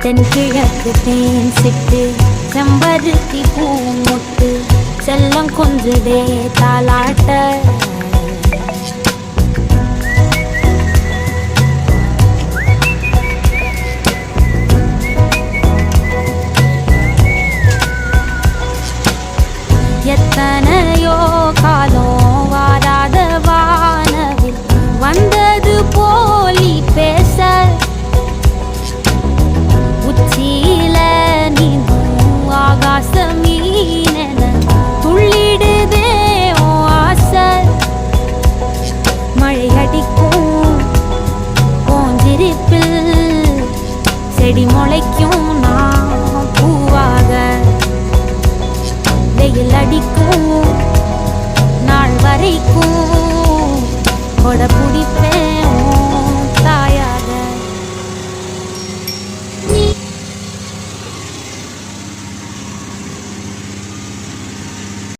தென்கிழக்கு தேன் சிட்டு செம்பருத்தி பூ முட்டு செல்லம் கொஞ்சுதே தாலாட்ட எத்தனையோ காலம் வாராத வானவில் வந்தது போலி பேச உச்சியில நீந்தும் ஆகாச மீனென துள்ளிடுதே ஓ ஆசை மழை அடிக்கும் போஞ்சிருப்பில் செடி முளைக்கும் நான் பூவாக வெயில் அடிக்கும் நாள் வரைக்கும் கொடை பிடிப்பேன்